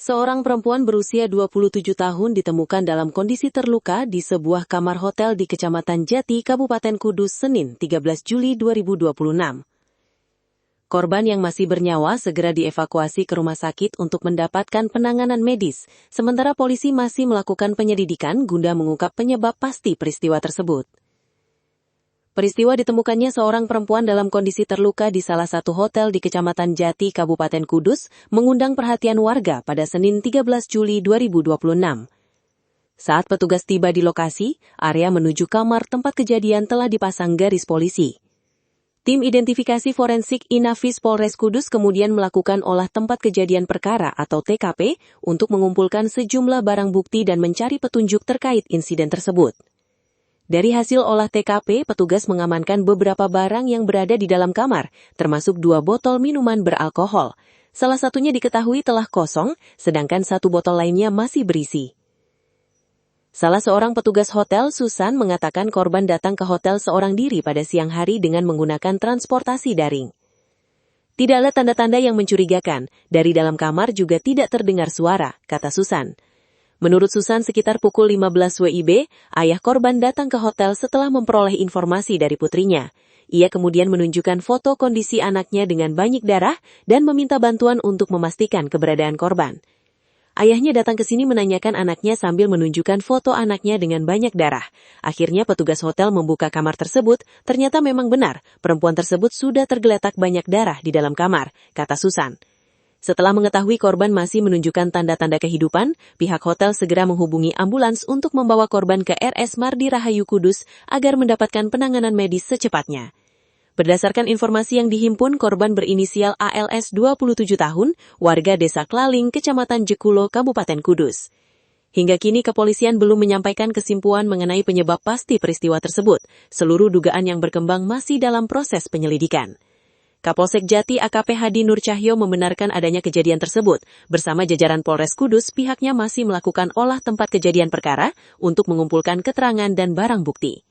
Seorang perempuan berusia 27 tahun ditemukan dalam kondisi terluka di sebuah kamar hotel di Kecamatan Jati, Kabupaten Kudus, Senin 13 Juli 2026. Korban yang masih bernyawa segera dievakuasi ke rumah sakit untuk mendapatkan penanganan medis, sementara polisi masih melakukan penyelidikan guna mengungkap penyebab pasti peristiwa tersebut. Peristiwa ditemukannya seorang perempuan dalam kondisi terluka di salah satu hotel di Kecamatan Jati, Kabupaten Kudus, mengundang perhatian warga pada Senin 13 Juli 2026. Saat petugas tiba di lokasi, area menuju kamar tempat kejadian telah dipasang garis polisi. Tim identifikasi forensik Inafis Polres Kudus kemudian melakukan olah tempat kejadian perkara atau TKP untuk mengumpulkan sejumlah barang bukti dan mencari petunjuk terkait insiden tersebut. Dari hasil olah TKP, petugas mengamankan beberapa barang yang berada di dalam kamar, termasuk 2 botol minuman beralkohol. Salah satunya diketahui telah kosong, sedangkan 1 botol lainnya masih berisi. Salah seorang petugas hotel, Susan, mengatakan korban datang ke hotel seorang diri pada siang hari dengan menggunakan transportasi daring. Tidak ada tanda-tanda yang mencurigakan, dari dalam kamar juga tidak terdengar suara, kata Susan. Menurut Susan, sekitar pukul 15 WIB, ayah korban datang ke hotel setelah memperoleh informasi dari putrinya. Ia kemudian menunjukkan foto kondisi anaknya dengan banyak darah dan meminta bantuan untuk memastikan keberadaan korban. Ayahnya datang ke sini menanyakan anaknya sambil menunjukkan foto anaknya dengan banyak darah. Akhirnya petugas hotel membuka kamar tersebut, ternyata memang benar, perempuan tersebut sudah tergeletak banyak darah di dalam kamar, kata Susan. Setelah mengetahui korban masih menunjukkan tanda-tanda kehidupan, pihak hotel segera menghubungi ambulans untuk membawa korban ke RS Mardi Rahayu Kudus agar mendapatkan penanganan medis secepatnya. Berdasarkan informasi yang dihimpun, korban berinisial ALS 27 tahun, warga Desa Klaling, Kecamatan Jekulo, Kabupaten Kudus. Hingga kini kepolisian belum menyampaikan kesimpulan mengenai penyebab pasti peristiwa tersebut. Seluruh dugaan yang berkembang masih dalam proses penyelidikan. Kapolsek Jati AKP Hadi Nur Cahyo membenarkan adanya kejadian tersebut. Bersama jajaran Polres Kudus, pihaknya masih melakukan olah tempat kejadian perkara untuk mengumpulkan keterangan dan barang bukti.